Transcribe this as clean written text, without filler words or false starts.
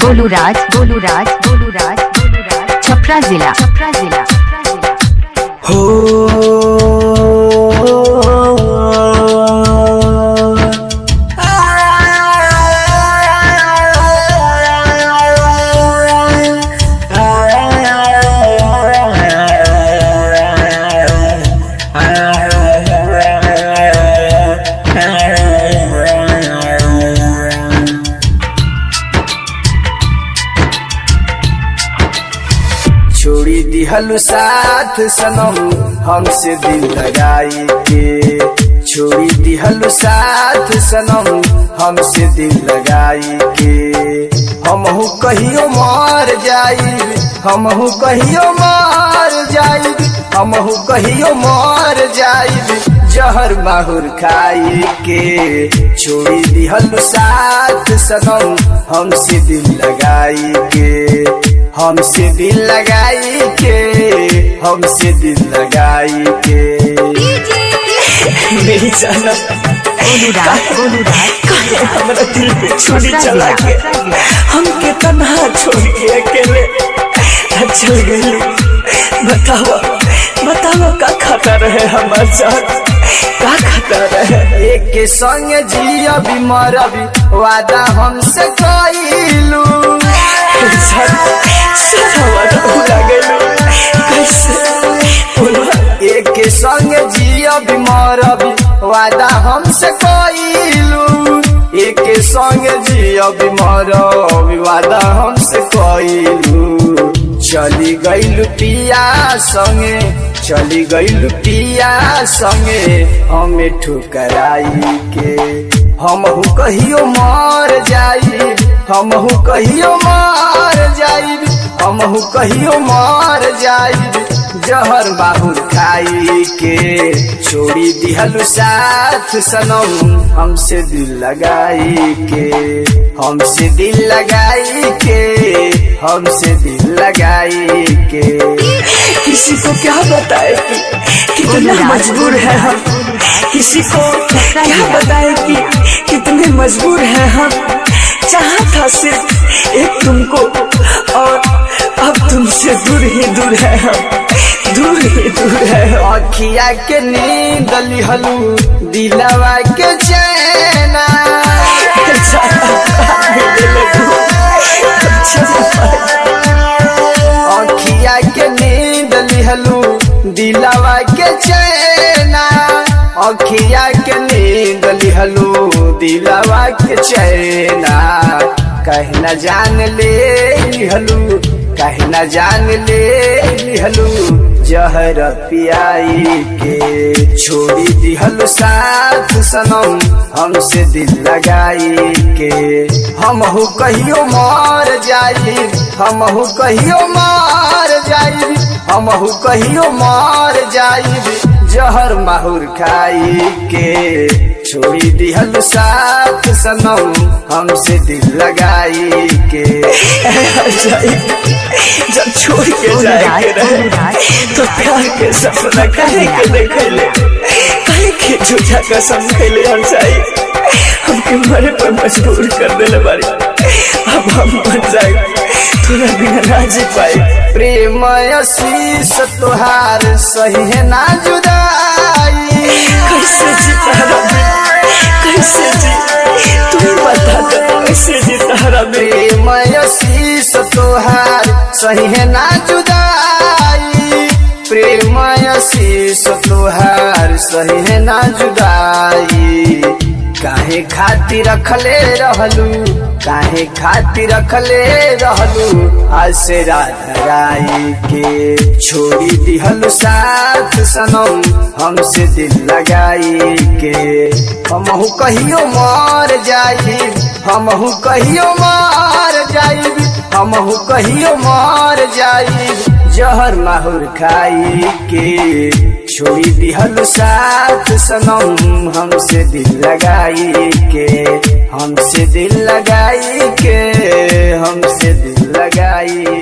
गोलू राज छपरा जिला हो छोड़ी दिहलु साथ सनम हमसे दिल लगाई के, छोड़ी दिहलु साथ सनम हमसे दिल लगाई के। हमहू कहियो मर जाई, हमहू कहियो मर जाई, हमहू कहियो मर जाई जहर माहुर खाई के। छोड़ी दिहलु साथ सनम हमसे दिल लगाई के, हमसे दिल लगाई के, हमसे दिल लगाई के। मेरी जानम हमारा दिल पे छुरी चला के हमके तन्हा छोड़ के अकेले चल गई। बताओ का खाता रहे हमारे साथ, का खाता रहे। एक के संग जिया भी मरबी वादा हमसे कइलू, एक के संग जिया भी मरबी वादा हमसे कइलू, एक के संग जिया भी मरबी वादा हमसे कइलू। चली गइलू पिया संगे, चली गइलू पिया संगे हमें ठुकराई के। हमहू कहियो मर जाई, हमहू कहियो मर जाई, हमहू कहियो मर जाई जहर बाहुर खाई के। छोड़ी दिहलु साथ सनम हमसे दिल लगाई के, हमसे दिल लगाई के, हमसे दिल लगाई के। किसी को क्या बताए कि कितना मजबूर है हम, किसी को क्या बताए कि कितने मजबूर हैं हम। चाहा था सिर्फ एक तुमको और अब तुमसे दूर ही दूर है हम, दूर ही दूर है। अखिया के नींद लिहलू दिलवा के चैना, अखिया के नींद लिहलू दिलवा के चैना, अखिया के नींद लिहलू दिलवा के चैना। कहीं न जान ले लिहलू, कहीं न जान ले लिहलू जहर पियाई के। छोड़ी दिहलु साथ सनम हमसे दिल लगाई के। हमहू कहियो मर जाई, हमहू कहियो मर जाई, हमहू कहियो मर जाई जहर माहुर खाई के। छोड़ी दिहलु साथ सनम हमसे दिल लगाई के। जब छोड़ के जाए तो प्यार के सपना कहे के देखले, कहे के झूठा कसम खैले हम जाई, हमके मरे पर मजबूर कर देले बारी। अब हम मर जाए तोरा बिना ना जी पाए। प्रेम आशीष तोहार सही है ना जुदाई, कैसे जी तारा कैसे जी तू बता दे, कैसे जी तारा। प्रेम आशीष तोहार सही है ना जुदाई, प्रेम आशीष तोहार सही है ना जुदाई। काहे खातिर रखले रहलू, काहे खातिर रखले रहलू आसरा धराई के। छोड़ी दिहलु साथ सनम हमसे दिल लगाई के। हमहू कहियो मर जाई, हमहू कहियो मर जाई, हमहू कहियो मर जाई जहर माहुर खाई के। छोड़ी दिहलु साथ सनम हमसे दिल लगाई के, हमसे दिल लगाई के, हमसे दिल लगाई